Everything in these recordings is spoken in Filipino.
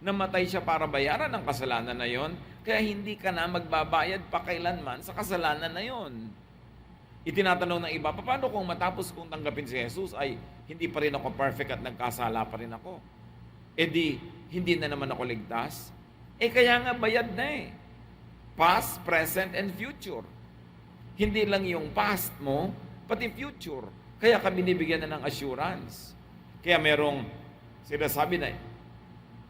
Namatay siya para bayaran ang kasalanan na yon, kaya hindi ka na magbabayad pa kailanman sa kasalanan na yon. Itinatanong ng iba, paano kung matapos kong tanggapin si Jesus ay hindi pa rin ako perfect at nagkasala pa rin ako? E di, hindi na naman ako ligtas? Kaya nga bayad na eh. Past, present, and future. Hindi lang yung past mo, pati future. Kaya ka binibigyan na ng assurance. Kaya merong sinasabi na,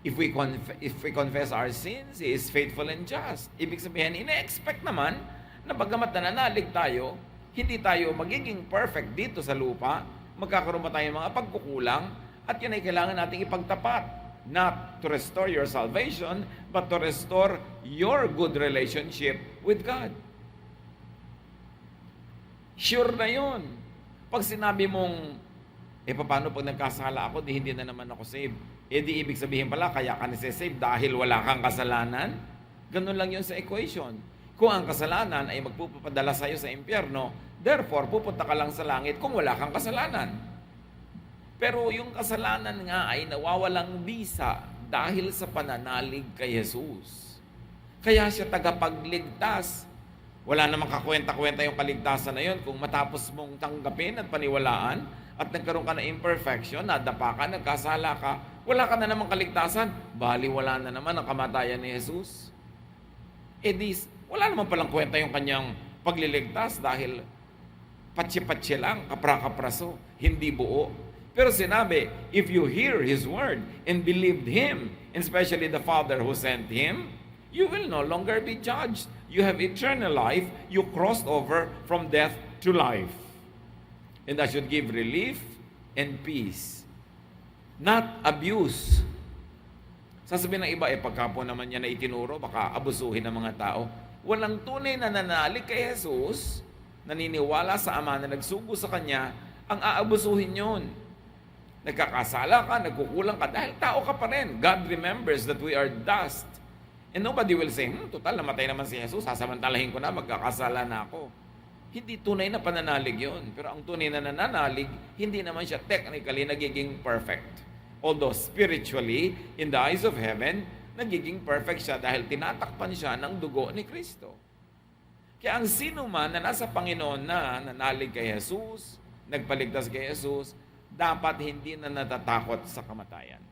if we confess our sins, He is faithful and just. Ibig sabihin, ina-expect naman na bagamat nananalig tayo, hindi tayo magiging perfect dito sa lupa, magkakaroon pa tayo ng mga pagkukulang, at yun ay kailangan nating ipagtapat. Not to restore your salvation, but to restore your good relationship with God. Sure na yun. Pag sinabi mong, paano pag nagkasala ako, di hindi na naman ako saved? Di ibig sabihin pala, kaya ka nasa-save dahil wala kang kasalanan? Ganun lang yun sa equation. Kung ang kasalanan ay magpupadala sa iyo sa impyerno, therefore, pupunta ka lang sa langit kung wala kang kasalanan. Pero yung kasalanan nga ay nawawalang bisa dahil sa pananalig kay Jesus. Kaya siya tagapagligtas. Wala namang kakwenta-kwenta yung kaligtasan na yun kung matapos mong tanggapin at paniwalaan at nagkaroon ka ng imperfection, nadapa ka, nagkasala ka, wala ka na namang kaligtasan, baliwala na naman ang kamatayan ni Jesus. Wala naman palang kwenta yung kanyang pagliligtas dahil patsi-patsi lang, kapra-kapraso, hindi buo. Pero sinabi, if you hear His word and believed Him, and especially the Father who sent Him, you will no longer be judged. You have eternal life. You crossed over from death to life. And that should give relief and peace. Not abuse. Sasabihin ng iba, pagka po naman yan na itinuro, baka abusuhin ng mga tao. Walang tunay na nananalig kay Jesus, naniniwala sa Ama na nagsugo sa Kanya, ang aabusuhin yun. Nagkakasala ka, nagkukulang ka, dahil tao ka pa rin. God remembers that we are dust. And nobody will say, total, namatay naman si Jesus, sasamantalahin ko na, magkakasala na ako. Hindi tunay na pananalig yun. Pero ang tunay na nananalig, hindi naman siya technically nagiging perfect. Although spiritually, in the eyes of heaven, nagiging perfect siya dahil tinatakpan siya ng dugo ni Kristo. Kaya ang sino man na nasa Panginoon na nanalig kay Jesus, nagpaligtas kay Jesus, dapat hindi na natatakot sa kamatayan.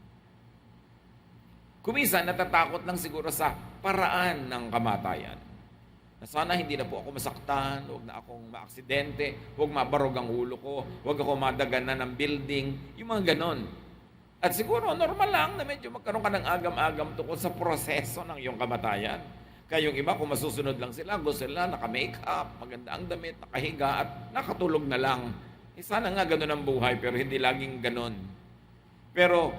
Kuminsan, natatakot lang siguro sa paraan ng kamatayan. Na sana hindi na po ako masaktan, huwag na akong maaksidente, huwag mabarog ang ulo ko, huwag ako madaganan ng building, yung mga ganon. At siguro, normal lang na medyo magkaroon ka ng agam-agam tungkol sa proseso ng iyong kamatayan. Kaya yung iba, kung masusunod lang sila, gusto nila, naka-makeup, maganda ang damit, nakahiga, at nakatulog na lang. Sana nga ganon ang buhay, pero hindi laging ganon. Pero,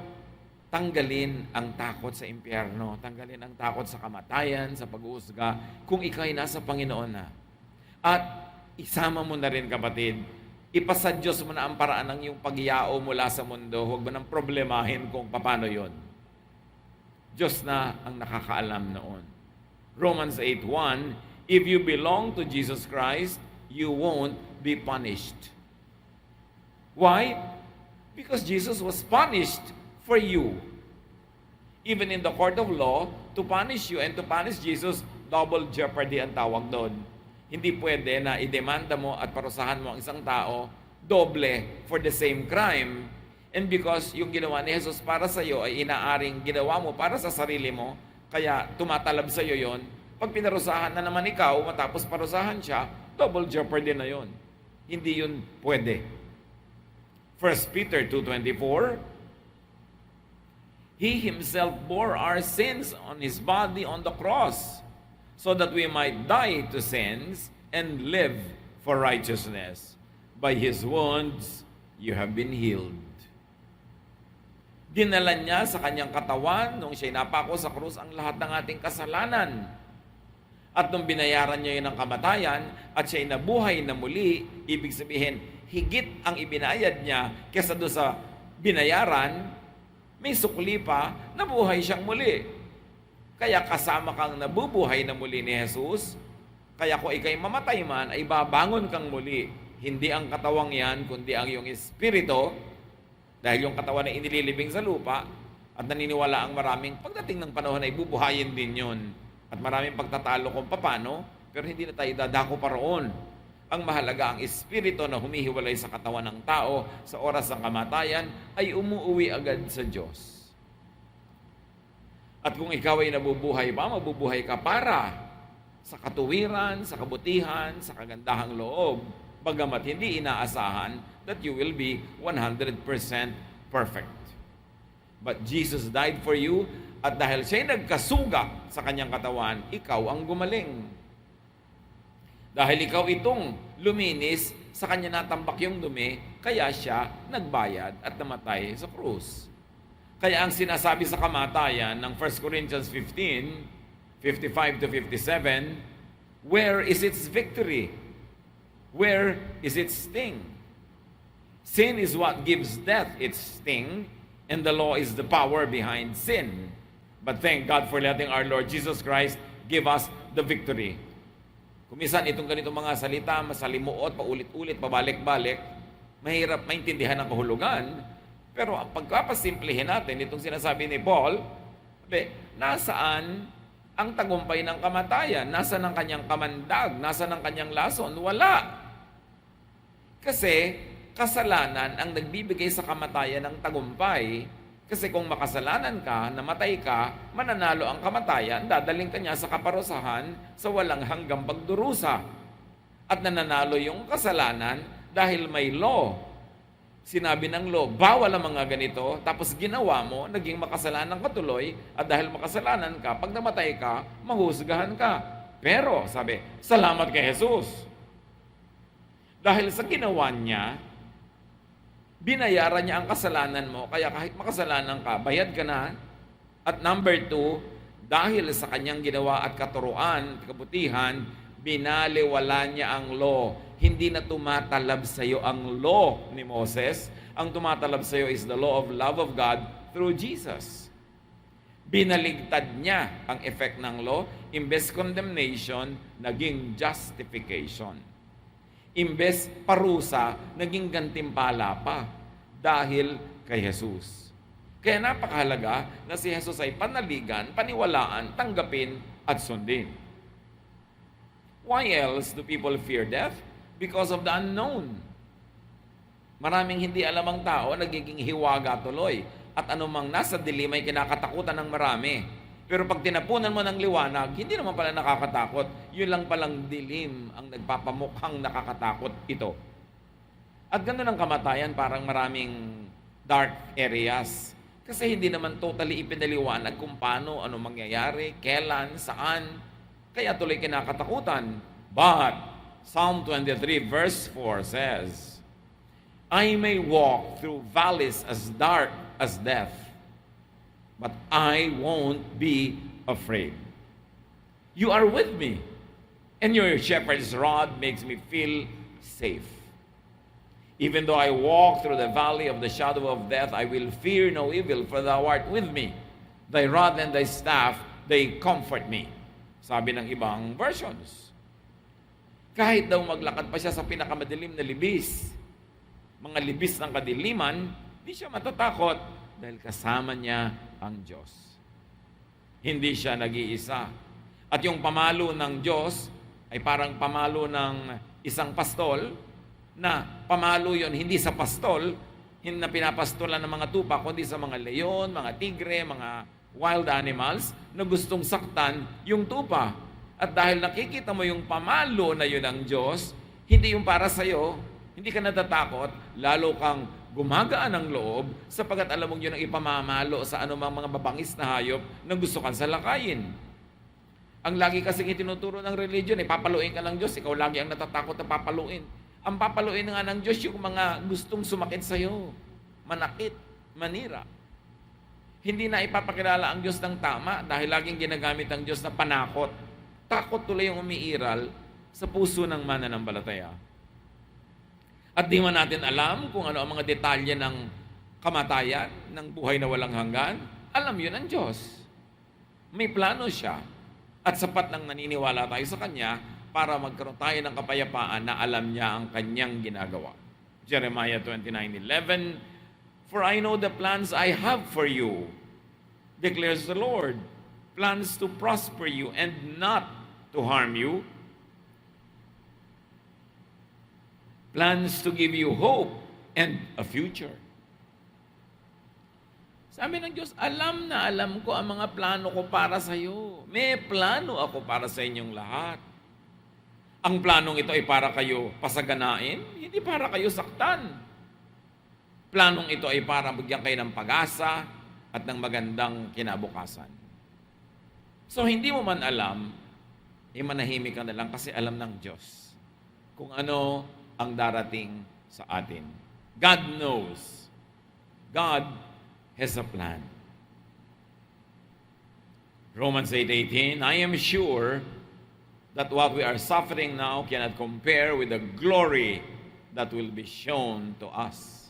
tanggalin ang takot sa impyerno, tanggalin ang takot sa kamatayan, sa pag-uusga, kung ikaw ay nasa Panginoon na. At isama mo na rin, kapatid, ipasa Diyos mo na ang paraan ng iyong pagyao mula sa mundo, huwag mo nang problemahin kung paano yon. Diyos na ang nakakaalam noon. Romans 8:1, if you belong to Jesus Christ, you won't be punished. Why? Because Jesus was punished for you. Even in the court of law, to punish you and to punish Jesus, double jeopardy ang tawag doon. Hindi pwede na idemanda mo at parusahan mo ang isang tao doble for the same crime. And because yung ginawa ni Jesus para sa iyo ay inaaring ginawa mo para sa sarili mo, kaya tumatalab sa iyo yon. Pag pinarusahan na naman ikaw, matapos parusahan siya, double jeopardy na yon. Hindi yun pwede. 1 Peter 2:24, He Himself bore our sins on His body on the cross, so that we might die to sins and live for righteousness. By His wounds, you have been healed. Dinala niya sa kanyang katawan nung siya'y napako sa krus ang lahat ng ating kasalanan. At nung binayaran niya yun ng kamatayan at siya'y nabuhay na muli, ibig sabihin, higit ang ibinayad niya kesa doon sa binayaran, may sukli pa, nabuhay siyang muli. Kaya kasama kang nabubuhay na muli ni Jesus, kaya kung ikay mamatay man, ay babangon kang muli. Hindi ang katawang yan, kundi ang iyong espiritu, dahil yung katawan na inililibing sa lupa, At naniniwala ang maraming pagdating ng panahon ay bubuhayin din yun. At maraming pagtatalo kung paano, pero hindi na tayo dadako pa roon. Ang mahalaga, ang espiritu na humihiwalay sa katawan ng tao sa oras ng kamatayan ay umuuwi agad sa Diyos. At kung ikaw ay nabubuhay pa, mabubuhay ka para sa katuwiran, sa kabutihan, sa kagandahang loob, bagamat hindi inaasahan that you will be 100% perfect. But Jesus died for you, at dahil siya'y nagkasuga sa kanyang katawan, ikaw ang gumaling. Dahil ikaw itong luminis, sa kanya natambak yung dumi, kaya siya nagbayad at namatay sa krus. Kaya ang sinasabi sa kamatayan ng 1 Corinthians 15:55-57, where is its victory? Where is its sting? Sin is what gives death its sting, and the law is the power behind sin. But thank God for letting our Lord Jesus Christ give us the victory. Kumisan itong ganitong mga salita, masalimuot, paulit-ulit, pabalik-balik, mahirap maintindihan ang kahulugan. Pero ang pagkapasimplihin natin, itong sinasabi ni Paul, nasaan ang tagumpay ng kamatayan? Nasaan ang kanyang kamandag? Nasaan ang kanyang lason? Wala. Kasi kasalanan ang nagbibigay sa kamatayan ng tagumpay. Kasi kung makasalanan ka, namatay ka, mananalo ang kamatayan, dadaling ka niya sa kaparusahan sa walang hanggang pagdurusa. At nananalo yung kasalanan dahil may law. Sinabi ng law, bawal ang mga ganito, tapos ginawa mo, naging makasalanan ka tuloy, at dahil makasalanan ka, pag namatay ka, mahusgahan ka. Pero, sabi, salamat kay Jesus. Dahil sa ginawa niya, binayaran niya ang kasalanan mo, kaya kahit makasalanan ka, bayad ka na. At number 2, dahil sa kanyang ginawa at katuruan, kabutihan, binaliwala niya ang law. Hindi na tumatalab sa iyo ang law ni Moses. Ang tumatalab sa iyo is the law of love of God through Jesus. Binaligtad niya ang effect ng law. Imbes condemnation, naging justification. Imbes parusa, naging gantimpala pa dahil kay Jesus. Kaya napakahalaga na si Jesus ay panaligan, paniwalaan, tanggapin at sundin. Why else do people fear death? Because of the unknown. Maraming hindi alam ang tao, nagiging hiwaga tuloy. At anumang nasa dilim ay kinakatakutan ng marami. Pero pag tinapunan mo ng liwanag, hindi naman pala nakakatakot. Yun lang palang dilim ang nagpapamukhang nakakatakot ito. At ganoon ang kamatayan, parang maraming dark areas. Kasi hindi naman totally ipinaliwanag kung paano, ano mangyayari, kailan, saan. Kaya tuloy kinakatakutan. But Psalm 23 verse 4 says, I may walk through valleys as dark as death, but I won't be afraid. You are with me, and your shepherd's rod makes me feel safe. Even though I walk through the valley of the shadow of death, I will fear no evil, for thou art with me. Thy rod and thy staff, they comfort me. Sabi ng ibang versions. Kahit daw maglakad pa siya sa pinakamadilim na libis, mga libis ng kadiliman, di siya matatakot dahil kasama niya ang Diyos. Hindi siya nag-iisa. At yung pamalo ng Diyos ay parang pamalo ng isang pastol, na pamalo yon hindi sa pastol, hindi na pinapastolan ng mga tupa, kundi sa mga leon, mga tigre, mga wild animals na gustong saktan yung tupa. At dahil nakikita mo yung pamalo na yun ng Diyos, hindi yung para sa'yo, hindi ka natatakot, lalo kang gumagaan ng loob sapagkat alam mong yun ang ipamamalo sa anumang mga mabangis na hayop na gusto kang salakayin. Ang lagi kasing itinuturo ng religion, papaluin ka ng Diyos, ikaw lagi ang natatakot na papaluin. Ang papaluin nga ng Diyos yung mga gustong sumakit sa'yo, manakit, manira. Hindi na ipapakilala ang Diyos ng tama dahil laging ginagamit ang Diyos na panakot. Takot tuloy yung umiiral sa puso ng mananampalataya. At di man natin alam kung ano ang mga detalye ng kamatayan, ng buhay na walang hanggan. Alam yun ang Diyos. May plano siya. At sapat nang naniniwala tayo sa Kanya para magkaroon tayo ng kapayapaan na alam niya ang Kanyang ginagawa. Jeremiah 29:11, For I know the plans I have for you, declares the Lord. Plans to prosper you and not to harm you. Plans to give you hope and a future. Sabi ng Diyos, alam na alam ko ang mga plano ko para sa iyo. May plano ako para sa inyong lahat. Ang planong ito ay para kayo pasaganain, hindi para kayo saktan. Planong ito ay para bigyan kayo ng pag-asa at ng magandang kinabukasan. So hindi mo man alam, manahimik ka na lang kasi alam ng Diyos kung ano ang darating sa atin. God knows. God has a plan. Romans 8:18, I am sure that what we are suffering now cannot compare with the glory that will be shown to us.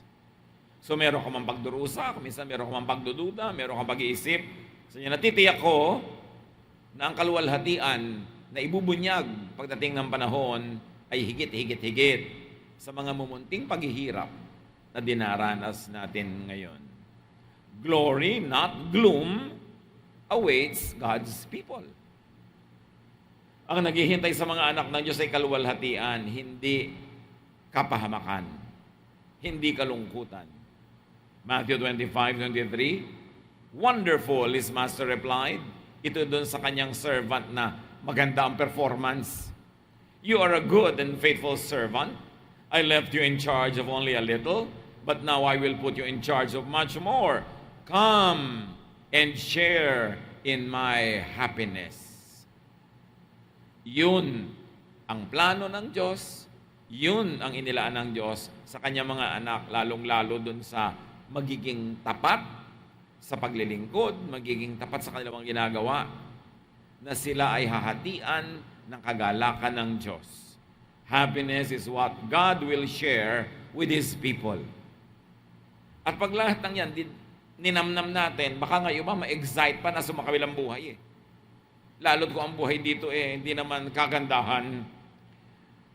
So meron ka mang pagdurusa, minsan meron ka mang pagdududa, meron ka pag-iisip. So natitiyak ko na ang kaluwalhatian na ibubunyag pagdating ng panahon ay higit sa mga mumunting paghihirap na dinaranas natin ngayon. Glory, not gloom, awaits God's people. Ang naghihintay sa mga anak ng Diyos ay kaluwalhatian, hindi kapahamakan, hindi kalungkutan. Matthew 25:23, wonderful, his master replied. Ito doon sa kanyang servant na maganda ang performance. You are a good and faithful servant. I left you in charge of only a little, but now I will put you in charge of much more. Come and share in my happiness. Yun ang plano ng Diyos, yun ang inilaan ng Diyos sa kanyang mga anak, lalong-lalo dun sa magiging tapat sa paglilingkod, magiging tapat sa kanilang ginagawa, na sila ay hahatian ng kagalakan ng Diyos. Happiness is what God will share with His people. At pag lahat ng yan, ninamnam natin, baka ngayon ba ma-excite pa na sumakabilang buhay eh. Lalo't kung ang buhay dito hindi naman kagandahan.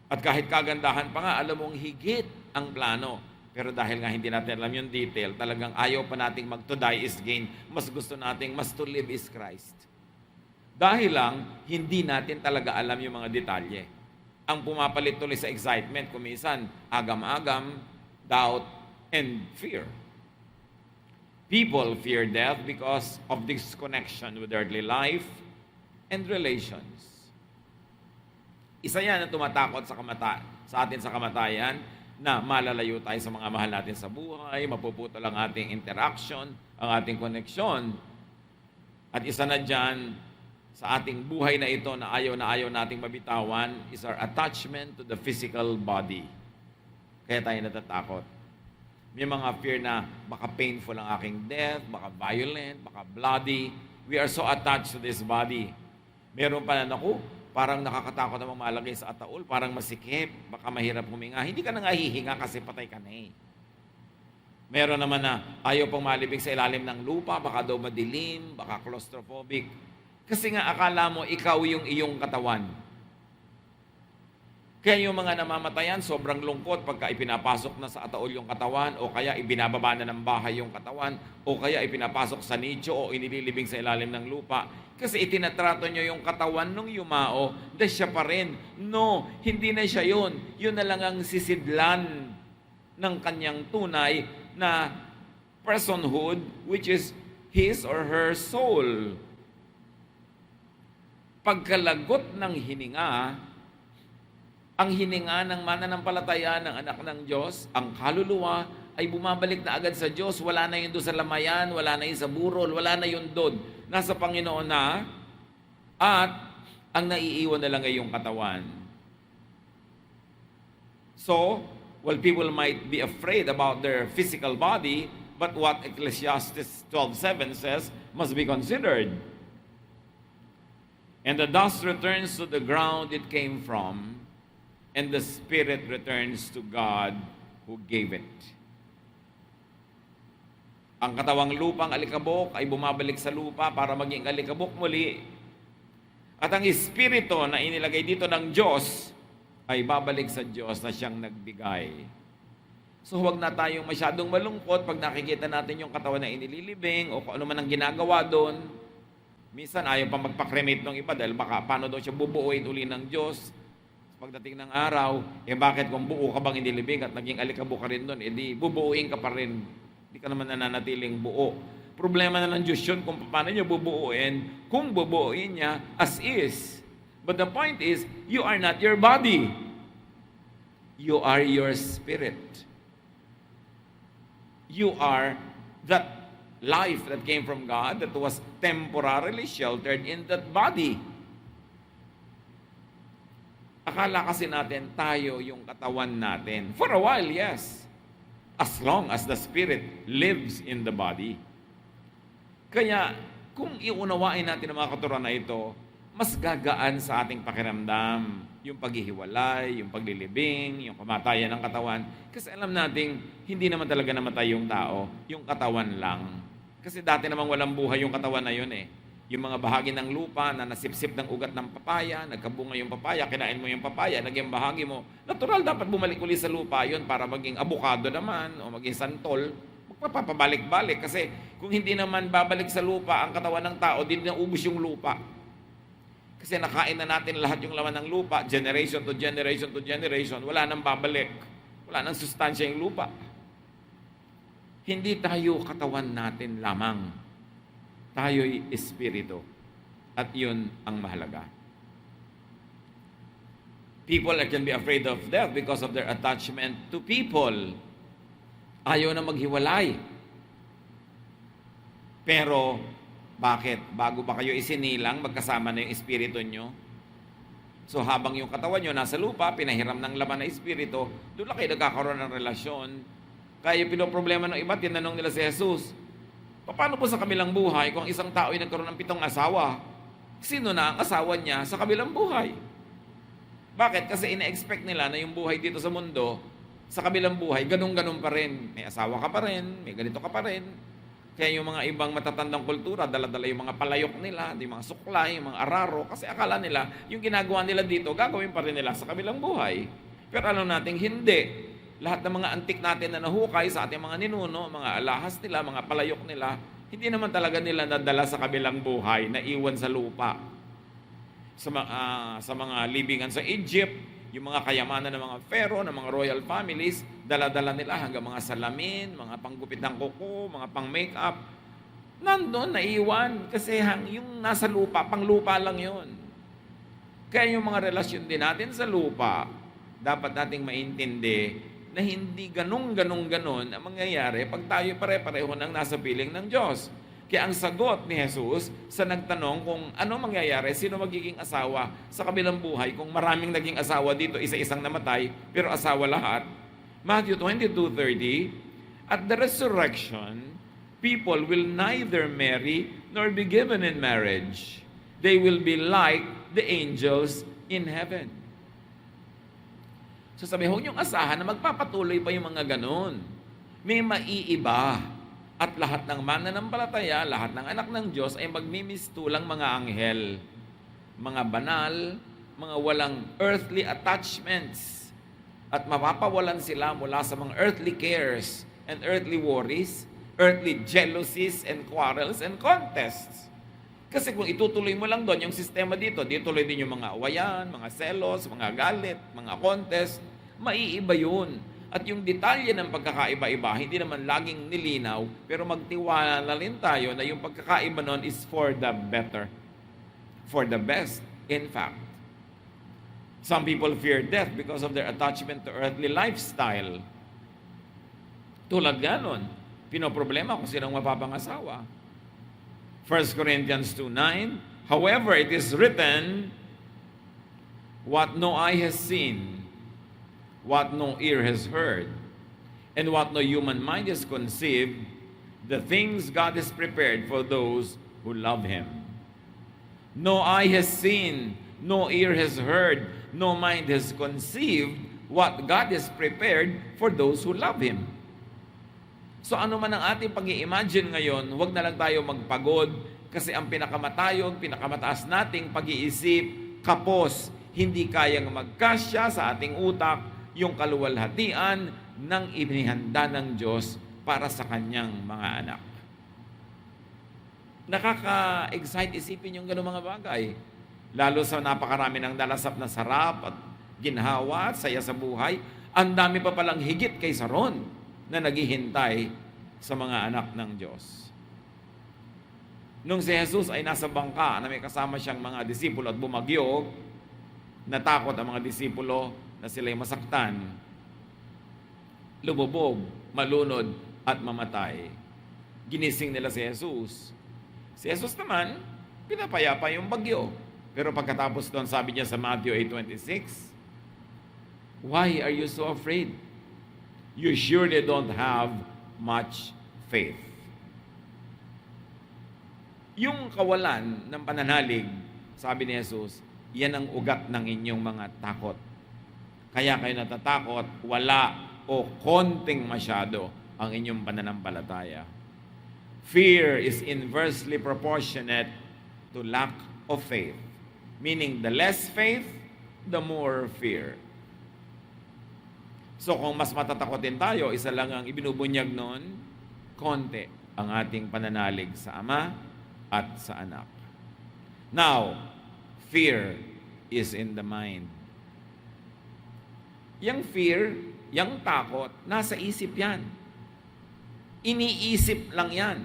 At kahit kagandahan pa nga, alam mong higit ang plano. Pero dahil nga hindi natin alam yung detail, talagang ayaw pa nating to die is gain. Mas gusto nating mas to live is Christ. Dahil lang, hindi natin talaga alam yung mga detalye. Ang pumapalit tuloy sa excitement, kumisan, agam-agam, doubt, and fear. People fear death because of disconnection with earthly life and relations. Isa yan ang tumatakot sa atin sa kamatayan, na malalayo tayo sa mga mahal natin sa buhay, mapuputol ang ating interaction, ang ating koneksyon. At isa na dyan, sa ating buhay na ito na ayaw nating mabitawan, is our attachment to the physical body. Kaya tayo natatakot. May mga fear na baka painful ang aking death, baka violent, baka bloody. We are so attached to this body. Meron pa na, parang nakakatakot namang malagay sa ataol, parang masikip, baka mahirap huminga. Hindi ka na nga hihinga kasi patay ka na eh. Meron naman na ayaw pang malibig sa ilalim ng lupa, baka daw madilim, baka claustrophobic. Kasi nga akala mo ikaw yung iyong katawan. Kaya yung mga namamatayan, sobrang lungkot pagka ipinapasok na sa ataol yung katawan, o kaya ibinababa na ng bahay yung katawan, o kaya ipinapasok sa nicho o inililibing sa ilalim ng lupa. Kasi itinatrato nyo yung katawan nung yumao, dahil siya pa rin. No, hindi na siya yun. Yun na lang ang sisidlan ng kanyang tunay na personhood, which is his or her soul. Pagkalagot ng hininga, ang hininga ng mananampalataya ng anak ng Diyos, ang kaluluwa, ay bumabalik na agad sa Diyos. Wala na yun doon sa lamayan, wala na yun sa burol, wala na yun doon. Nasa Panginoon na, at ang naiiwan na lang ay yung katawan. So, while people might be afraid about their physical body, but what Ecclesiastes 12:7 says must be considered. And the dust returns to the ground it came from, and the spirit returns to God who gave it. Ang katawang lupang alikabok ay bumabalik sa lupa para maging alikabok muli. At ang espiritu na inilagay dito ng Diyos ay babalik sa Diyos na siyang nagbigay. So huwag na tayong masyadong malungkot pag nakikita natin yung katawan na inililibing o kung ano man ang ginagawa doon. Minsan ayaw pa magpa-cremate ng iba dahil baka paano daw siya bubuuin uli ng Diyos. Pagdating ng araw, bakit kung buo ka bang inilibing at naging alikabok ka rin doon, di bubuuin ka pa rin. Hindi ka naman nananatiling buo. Problema na ng Diyos yun kung paano niya bubuuin, kung bubuuin niya as is. But the point is, you are not your body. You are your spirit. You are that life that came from God that was temporarily sheltered in that body. Akala kasi natin tayo yung katawan natin. For a while, yes. As long as the spirit lives in the body. Kaya, kung iunawain natin ang mga katuruan na ito, mas gagaan sa ating pakiramdam. Yung paghihiwalay, yung paglilibing, yung kamatayan ng katawan. Kasi alam nating, hindi naman talaga namatay yung tao, yung katawan lang. Kasi dati namang walang buhay yung katawan na yun eh. Yung mga bahagi ng lupa na nasipsip ng ugat ng papaya, nagkabunga yung papaya, kinain mo yung papaya, naging bahagi mo. Natural, dapat bumalik ulit sa lupa yun para maging abukado naman o maging santol. Magpapabalik-balik kasi kung hindi naman babalik sa lupa ang katawan ng tao, di na ubus yung lupa. Kasi nakain na natin lahat yung laman ng lupa, generation to generation to generation, wala nang babalik. Wala nang sustansya yung lupa. Hindi tayo katawan natin lamang. Tayo'y espiritu. At yun ang mahalaga. People can be afraid of death because of their attachment to people. Ayaw na maghiwalay. Pero, bakit? Bago ba kayo isinilang, magkasama na yung espiritu nyo? So, habang yung katawan nyo nasa lupa, pinahiram ng laman na espiritu, doon lang kayo nagkakaroon ng relasyon. Kaya yung pinoproblema ng iba, tinanong nila si Jesus, paano po sa kabilang buhay kung isang tao ay nagkaroon ng 7 asawa? Sino na ang asawa niya sa kabilang buhay? Bakit? Kasi ina-expect nila na yung buhay dito sa mundo, sa kabilang buhay, ganun-ganun pa rin. May asawa ka pa rin, may ganito ka pa rin. Kaya yung mga ibang matatandang kultura, dala-dala yung mga palayok nila, yung mga suklay, yung mga araro, kasi akala nila, yung ginagawa nila dito, gagawin pa rin nila sa kabilang buhay. Pero alam natin, hindi. Lahat ng mga antik natin na nahukay sa ating mga ninuno, mga alahas nila, mga palayok nila, hindi naman talaga nila nadala sa kabilang buhay, na iwan sa lupa. Sa mga libingan sa Egypt, yung mga kayamanan ng mga pharaoh, ng mga royal families, dala-dala nila hanggang mga salamin, mga panggupit ng kuko, mga pang-makeup. Nandun, naiwan. Kasi yung nasa lupa, pang-lupa lang yun. Kaya yung mga relasyon din natin sa lupa, dapat nating maintindi na hindi ganon ang mangyayari pag tayo pare-pareho nang nasa piling ng Diyos. Kaya ang sagot ni Jesus sa nagtanong kung ano mangyayari, sino magiging asawa sa kabilang buhay kung maraming naging asawa dito, isa-isang namatay, pero asawa lahat. Matthew 22:30, at the resurrection, people will neither marry nor be given in marriage. They will be like the angels in heaven. So sabi, huwag niyong asahan na magpapatuloy pa yung mga ganon. May maiiba. At lahat ng mananampalataya, lahat ng anak ng Diyos ay magmimistulang mga anghel. Mga banal, mga walang earthly attachments. At mapapawalan sila mula sa mga earthly cares and earthly worries, earthly jealousies and quarrels and contests. Kasi kung itutuloy mo lang doon yung sistema dito, tuloy din yung mga awayan, mga selos, mga galit, mga contest, maiiba yun. At yung detalye ng pagkakaiba-iba, hindi naman laging nilinaw, pero magtiwala na rin tayo na yung pagkakaiba nun is for the better. For the best, in fact. Some people fear death because of their attachment to earthly lifestyle. Tulad ganon, pinoproblema kung sinong mapapangasawa. 1 Corinthians 2:9, however, it is written, what no eye has seen, what no ear has heard, and what no human mind has conceived, the things God has prepared for those who love Him. No eye has seen, no ear has heard, no mind has conceived what God has prepared for those who love Him. So ano man ang ating pag-i-imagine ngayon, huwag na lang tayo magpagod kasi ang pinakamatayog, pinakamataas nating pag-iisip, kapos, hindi kayang magkasya sa ating utak yung kaluwalhatian ng inihanda ng Diyos para sa kanyang mga anak. Nakaka-excite isipin yung gano'ng mga bagay. Lalo sa napakarami ng nalasap na sarap at ginhawa at saya sa buhay, ang dami pa palang higit kaysa ron na naghihintay sa mga anak ng Diyos. Nung si Jesus ay nasa bangka na may kasama siyang mga disipulo at bumagyo, natakot ang mga disipulo na sila'y masaktan, lumubog, malunod at mamatay. Ginising nila si Jesus. Si Jesus naman, pinapayapa yung bagyo. Pero pagkatapos doon, sabi niya sa Matthew 8:26, "Why are you so afraid? You surely don't have much faith." Yung kawalan ng pananalig, sabi ni Jesus, yan ang ugat ng inyong mga takot. Kaya kayo natatakot, wala o konting masyado ang inyong pananampalataya. Fear is inversely proportionate to lack of faith. Meaning, the less faith, the more fear. So, kung mas matatakotin tayo, isa lang ang ibinubunyag noon, konti ang ating pananalig sa Ama at sa Anak. Now, fear is in the mind. Yang fear, yang takot, nasa isip yan. Iniisip lang yan.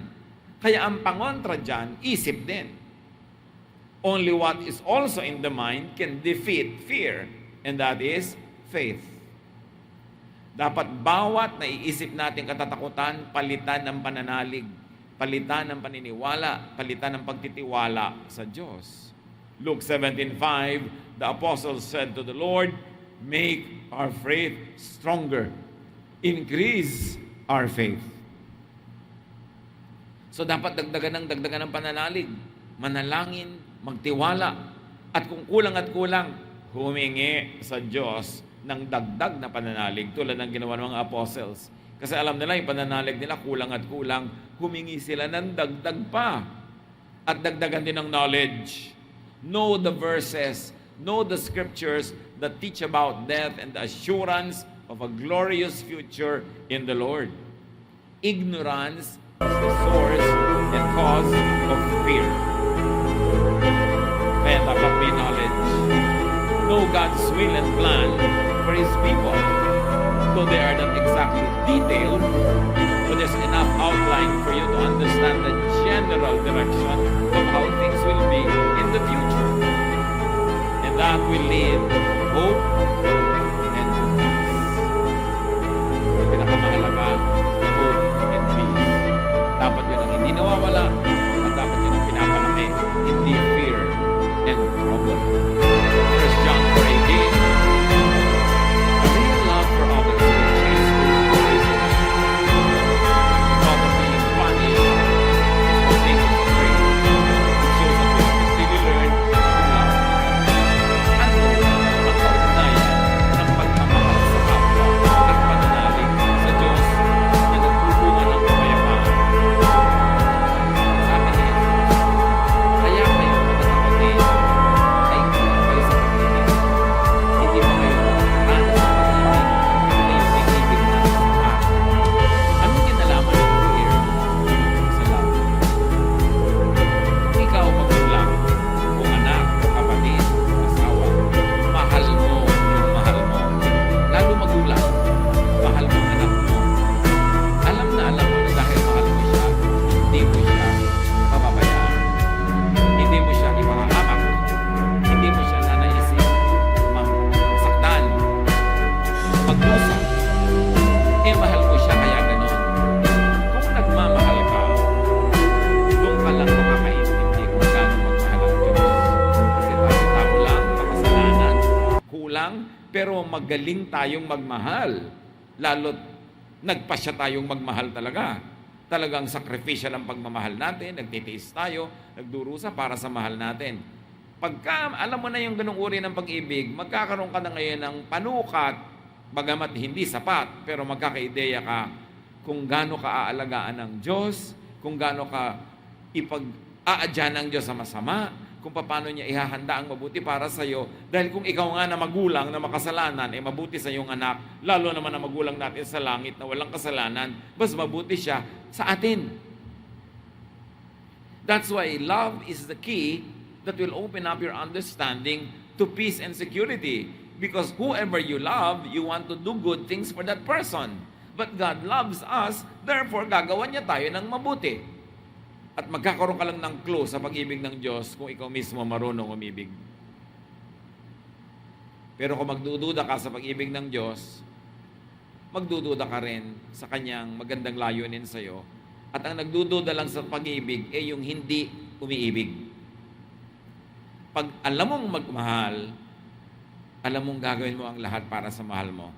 Kaya ang pangontra dyan, isip din. Only what is also in the mind can defeat fear, and that is faith. Dapat bawat naiisip natin katatakutan, palitan ng pananalig, palitan ng paniniwala, palitan ng pagtitiwala sa Diyos. Luke 17:5, the apostles said to the Lord, "Make our faith stronger. Increase our faith." So dapat dagdagan ng pananalig, manalangin, magtiwala, at kung kulang at kulang, humingi sa Diyos ng dagdag na pananalig tulad ng ginawa ng mga apostles. Kasi alam nila yung pananalig nila kulang at kulang, humingi sila ng dagdag pa. At dagdagan din ng knowledge. Know the verses, know the scriptures that teach about death and the assurance of a glorious future in the Lord. Ignorance is the source and cause of fear. Kaya dapat may knowledge. Know God's will and plan for His people. Though they are not exactly detailed, but there's enough outline for you to understand the general direction of how things will be in the future. And that will lead to hope and peace. Ang pinakamahalaga, hope and peace. Dapat yun ang hindi nawawala, at dapat yun ang pinapalaki, hindi fear and trouble. 1 John 4:18, a real love for others will change those who listen. The thought of being punished is what makes us afraid. It shows that we have really learned to love. Ano ang kaugnayan ng pagmamahal sa kapwa at pananalig sa Diyos na nagbubunga ng kapayapaan? Sabi ni Jesus, kaya kayo matatakotin ay kulang kayo sa pag-ibig. Hindi pa kayo nakakaranas sa pag-ibig na yung pag-ibig na sa akin. Anong kinalaman ng fear sa love? Kung ikaw magulang, kung anak, o kapatid, asawa, mahal mo yung mahal mo. Lalo magulang, mahal mo ang anak mo. Alam mo na dahil mahal mo siya, hindi mo siya papabayaan. Hindi mo siya ipahamak. Hindi mo siya nanaisip masaktan, mag-usap. Mahal mo siya kaya ganon. Kung nagmamahal ka, doon ka lang makakaintindi kung gaano magmahal ang Diyos. Kasi tao lang, makasalanan, kulang, pero magaling tayong magmahal. Lalo't nagpasya tayong magmahal talaga. Talagang sakripisya ang pagmamahal natin, nagtitiis tayo, nagdurusa para sa mahal natin. Pagka alam mo na yung ganung uri ng pag-ibig, magkakaroon ka na ngayon ng panukat, bagamat hindi sapat, pero magkakaideya ka kung gaano ka aalagaan ng Diyos, kung gaano ka ipag-aadya ng Diyos sa masama, kung paano niya ihahanda ang mabuti para sa iyo. Dahil kung ikaw nga na magulang na makasalanan, mabuti sa iyong anak, lalo naman na magulang natin sa langit na walang kasalanan, mas mabuti siya sa atin. That's why love is the key that will open up your understanding to peace and security. Because whoever you love, you want to do good things for that person. But God loves us, therefore gagawan niya tayo ng mabuti. At magkakaroon ka lang ng clue sa pag-ibig ng Diyos kung ikaw mismo marunong umibig. Pero kung magdududa ka sa pag-ibig ng Diyos, magdududa ka rin sa Kanyang magandang layunin sa iyo. At ang nagdududa lang sa pag-ibig ay yung hindi umiibig. Pag alam mong magmahal, alam mong gagawin mo ang lahat para sa mahal mo.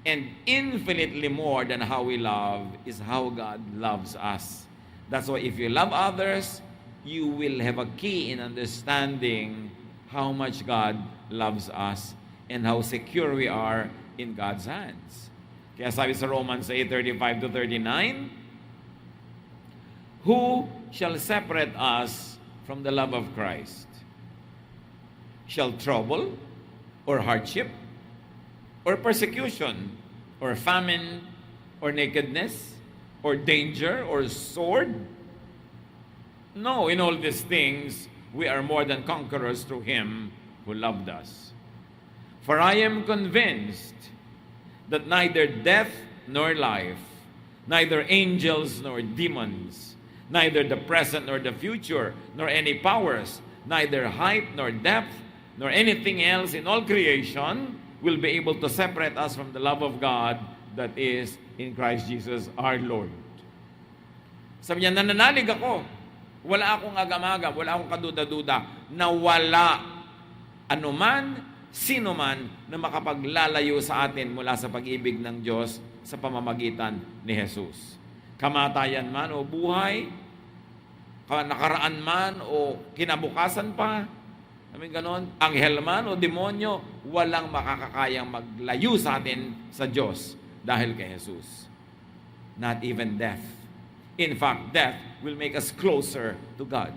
And infinitely more than how we love is how God loves us. That's why if you love others, you will have a key in understanding how much God loves us and how secure we are in God's hands. Kaya sabi sa Romans 8:35-39, who shall separate us from the love of Christ? Shall trouble, or hardship, or persecution, or famine, or nakedness, or danger, or sword? No, in all these things, we are more than conquerors through Him who loved us. For I am convinced that neither death nor life, neither angels nor demons, neither the present nor the future, nor any powers, neither height nor depth, nor anything else in all creation will be able to separate us from the love of God that is in Christ Jesus our Lord. Sabi niya, nananalig ako. Wala akong agam-agam, wala akong kaduda-duda na wala anuman, sino man na makapaglalayo sa atin mula sa pag-ibig ng Diyos sa pamamagitan ni Jesus. Kamatayan man o buhay, nakaraan man o kinabukasan pa, ganon, anghel man o demonyo, walang makakakayang maglayo sa atin sa Diyos dahil kay Jesus. Not even death. In fact, death will make us closer to God.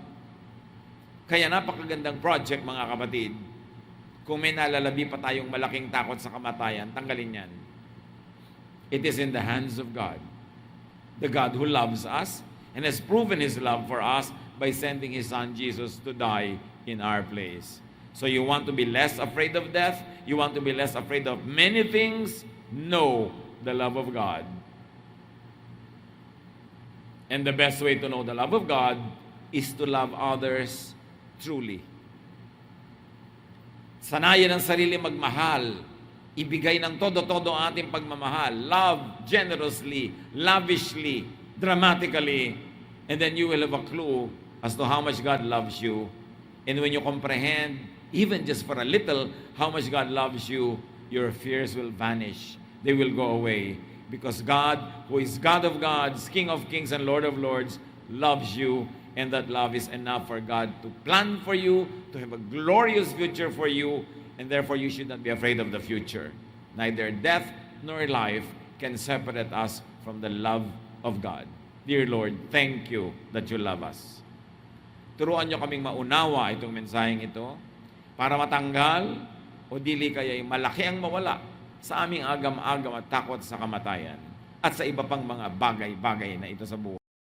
Kaya napakagandang project, mga kapatid. Kung may nalalabi pa tayong malaking takot sa kamatayan, tanggalin yan. It is in the hands of God. The God who loves us and has proven His love for us by sending His Son Jesus to die in our place. So you want to be less afraid of death? You want to be less afraid of many things? Know the love of God. And the best way to know the love of God is to love others truly. Sanayan ang sarili magmahal. Ibigay ng todo-todo ang ating pagmamahal. Love generously, lavishly, dramatically. And then you will have a clue as to how much God loves you. And when you comprehend, even just for a little, how much God loves you, your fears will vanish. They will go away. Because God, who is God of gods, King of kings, and Lord of lords, loves you. And that love is enough for God to plan for you, to have a glorious future for you. And therefore, you should not be afraid of the future. Neither death nor life can separate us from the love of God. Dear Lord, thank you that you love us. Turuan niyo kaming maunawa itong mensaheng ito para matanggal o dili kaya'y malaki ang mawala sa aming agam-agam at takot sa kamatayan at sa iba pang mga bagay-bagay na ito sa buhay.